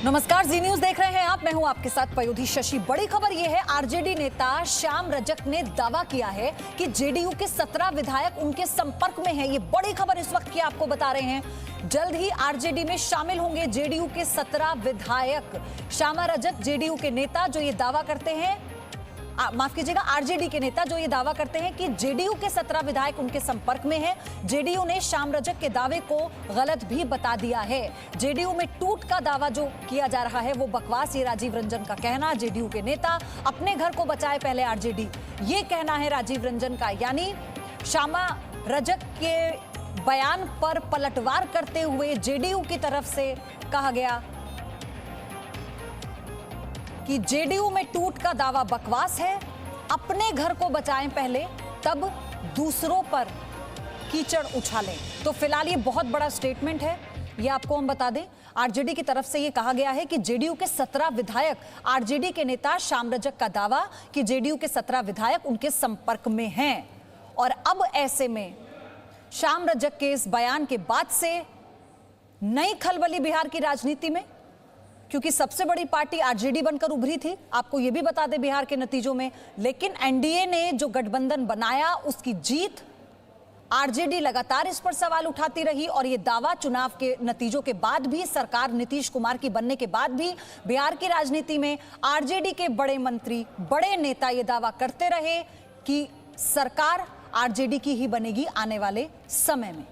नमस्कार, जी न्यूज देख रहे हैं आप। मैं हूं आपके साथ पयोधी शशि। बड़ी खबर यह है, आरजेडी नेता श्याम रजक ने दावा किया है कि जेडीयू के 17 विधायक उनके संपर्क में हैं। ये बड़ी खबर इस वक्त की आपको बता रहे हैं। जल्द ही आरजेडी में शामिल होंगे जेडीयू के 17 विधायक। श्यामा रजक जेडीयू के नेता जो ये दावा करते हैं, माफ कीजिएगा, आरजेडी के नेता जो ये दावा करते हैं कि जेडीयू के 17 विधायक उनके संपर्क में हैं। जेडीयू ने श्याम रजक के दावे को गलत भी बता दिया है। जेडीयू में टूट का दावा जो किया जा रहा है वो बकवास, ये राजीव रंजन का कहना। जेडीयू के नेता अपने घर को बचाए पहले आरजेडी, ये कहना है राजीव रंजन का। यानी श्यामा रजक के बयान पर पलटवार करते हुए जेडीयू की तरफ से कहा गया कि जेडीयू में टूट का दावा बकवास है, अपने घर को बचाएं पहले, तब दूसरों पर कीचड़ उछालें। तो फिलहाल ये बहुत बड़ा स्टेटमेंट है, ये आपको हम बता दें। आरजेडी की तरफ से ये कहा गया है कि जेडीयू के 17 विधायक, आरजेडी के नेता श्याम रजक का दावा कि जेडीयू के 17 विधायक उनके संपर्क में हैं। और अब ऐसे में श्याम रजक के इस बयान के बाद से नई खलबली बिहार की राजनीति में, क्योंकि सबसे बड़ी पार्टी आरजेडी बनकर उभरी थी, आपको यह भी बता दें बिहार के नतीजों में। लेकिन एनडीए ने जो गठबंधन बनाया उसकी जीत, आरजेडी लगातार इस पर सवाल उठाती रही। और यह दावा चुनाव के नतीजों के बाद भी, सरकार नीतीश कुमार की बनने के बाद भी बिहार की राजनीति में आरजेडी के बड़े मंत्री, बड़े नेता ये दावा करते रहे कि सरकार आरजेडी की ही बनेगी आने वाले समय में।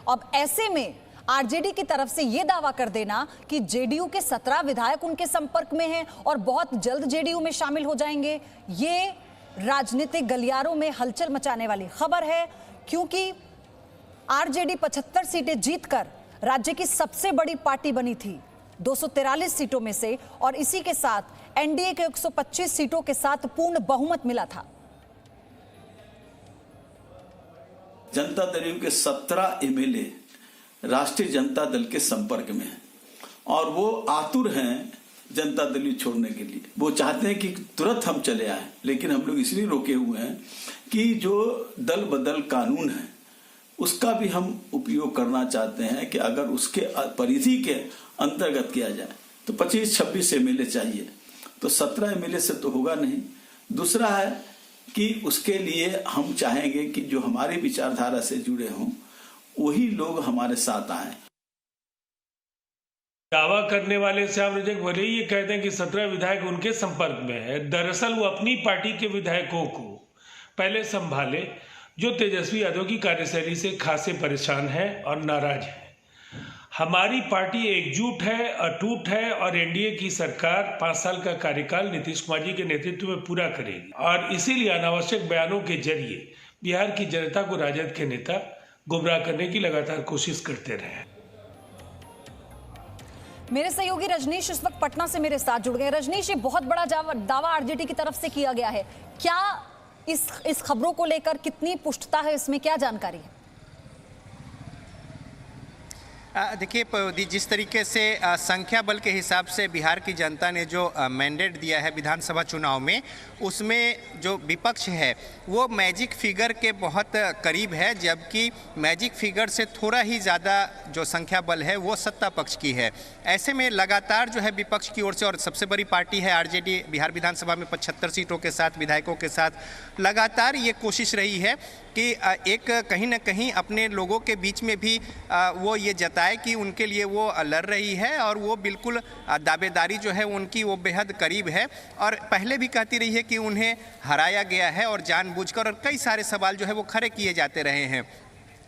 अब ऐसे में आरजेडी की तरफ से यह दावा कर देना कि जेडीयू के 17 विधायक उनके संपर्क में हैं और बहुत जल्द जेडीयू में शामिल हो जाएंगे, ये राजनीतिक गलियारों में हलचल मचाने वाली खबर है। क्योंकि आरजेडी 75 सीटें जीतकर राज्य की सबसे बड़ी पार्टी बनी थी 243 सीटों में से, और इसी के साथ एनडीए के 125 सीटों के साथ पूर्ण बहुमत मिला था। जनता दल के 17 एमएलए राष्ट्रीय जनता दल के संपर्क में हैं और वो आतुर हैं जनता दल छोड़ने के लिए। वो चाहते हैं कि तुरंत हम चले आए, लेकिन हम लोग इसलिए रोके हुए हैं कि जो दल बदल कानून है उसका भी हम उपयोग करना चाहते हैं कि अगर उसके परिधि के अंतर्गत किया जाए तो 25-26 एमएलए चाहिए, तो 17 एमएलए से तो होगा नहीं। दूसरा है कि उसके लिए हम चाहेंगे कि जो हमारी विचारधारा से जुड़े हों वही लोग हमारे साथ आए। दावा करने वाले श्याम रजक भले ही ये कहते हैं कि 17 विधायक उनके संपर्क में है, दरअसल वो अपनी पार्टी के विधायकों को पहले संभाले जो तेजस्वी यादव की कार्यशैली से खासे परेशान है और नाराज है। हमारी पार्टी एकजुट है, अटूट है और एनडीए की सरकार 5 साल का कार्यकाल नीतीश कुमार जी के नेतृत्व में पूरा करेगी। और इसीलिए अनावश्यक बयानों के जरिए बिहार की जनता को राजद के नेता गुमराह करने की लगातार कोशिश करते रहे। मेरे सहयोगी रजनीश इस वक्त पटना से मेरे साथ जुड़ गए। रजनीश, ये बहुत बड़ा दावा आरजेडी की तरफ से किया गया है, क्या इस खबरों को लेकर कितनी पुष्टता है, इसमें क्या जानकारी है? देखिए, जिस तरीके से संख्या बल के हिसाब से बिहार की जनता ने जो मैंडेट दिया है विधानसभा चुनाव में, उसमें जो विपक्ष है वो मैजिक फिगर के बहुत करीब है, जबकि मैजिक फिगर से थोड़ा ही ज़्यादा जो संख्या बल है वो सत्ता पक्ष की है। ऐसे में लगातार जो है विपक्ष की ओर से, और सबसे बड़ी पार्टी है आरजेडी बिहार विधानसभा में 75 सीटों के साथ, विधायकों के साथ, लगातार ये कोशिश रही है कि एक कहीं ना कहीं अपने लोगों के बीच में भी वो ये जताए कि उनके लिए वो लड़ रही है और वो बिल्कुल दावेदारी जो है उनकी वो बेहद करीब है। और पहले भी कहती रही है कि उन्हें हराया गया है और जानबूझकर, और कई सारे सवाल जो है वो खड़े किए जाते रहे हैं।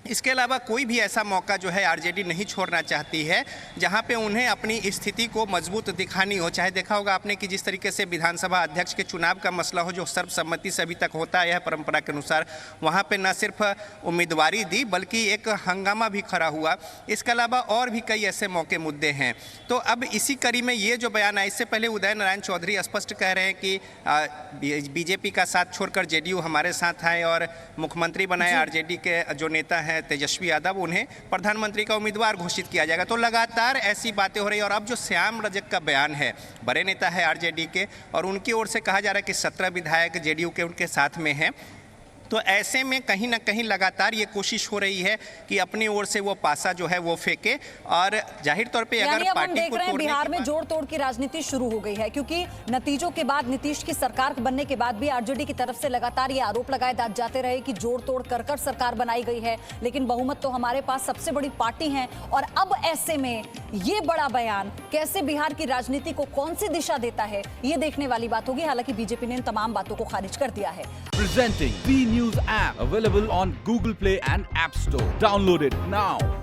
इसके अलावा कोई भी ऐसा मौका जो है आरजेडी नहीं छोड़ना चाहती है जहां पे उन्हें अपनी स्थिति को मजबूत दिखानी हो। चाहे देखा होगा आपने कि जिस तरीके से विधानसभा अध्यक्ष के चुनाव का मसला हो, जो सर्वसम्मति से अभी तक होता है परंपरा के अनुसार, वहां पे न सिर्फ उम्मीदवारी दी बल्कि एक हंगामा भी खड़ा हुआ। इसके अलावा और भी कई ऐसे मौके मुद्दे हैं। तो अब इसी कड़ी में ये जो बयान है, इससे पहले उदय नारायण चौधरी स्पष्ट कह रहे हैं कि बीजेपी का साथ छोड़कर जेडीयू हमारे साथ आए और मुख्यमंत्री बनाए आरजेडी के जो नेता हैं तेजस्वी यादव, उन्हें प्रधानमंत्री का उम्मीदवार घोषित किया जाएगा। तो लगातार ऐसी बातें हो रही है। और अब जो श्याम रजक का बयान है, बड़े नेता है आरजेडी के, और उनकी ओर से कहा जा रहा है कि 17 विधायक जेडीयू के उनके साथ में हैं, तो ऐसे में कहीं ना कहीं लगातार ये कोशिश हो रही है कि अपनी ओर से वो पासा जो है वो फेंके, और जाहिर तौर पे यानी अगर अब हम पार्टी देख को रहे हैं तोड़ने बिहार के में बाद- जोड़ तोड़ की राजनीति शुरू हो गई है, क्योंकि नतीजों के बाद नीतीश की सरकार बनने के बाद भी आरजेडी की तरफ से लगातार ये आरोप लगाए जाते रहे कि जोड़ तोड़ कर कर सरकार बनाई गई है, लेकिन बहुमत तो हमारे पास सबसे बड़ी पार्टी है। और अब ऐसे में ये बड़ा बयान कैसे बिहार की राजनीति को कौन सी दिशा देता है, ये देखने वाली बात होगी। हालांकि बीजेपी ने इन तमाम बातों को खारिज कर दिया है। Presenting B News app, available on Google Play and App Store. Download it now.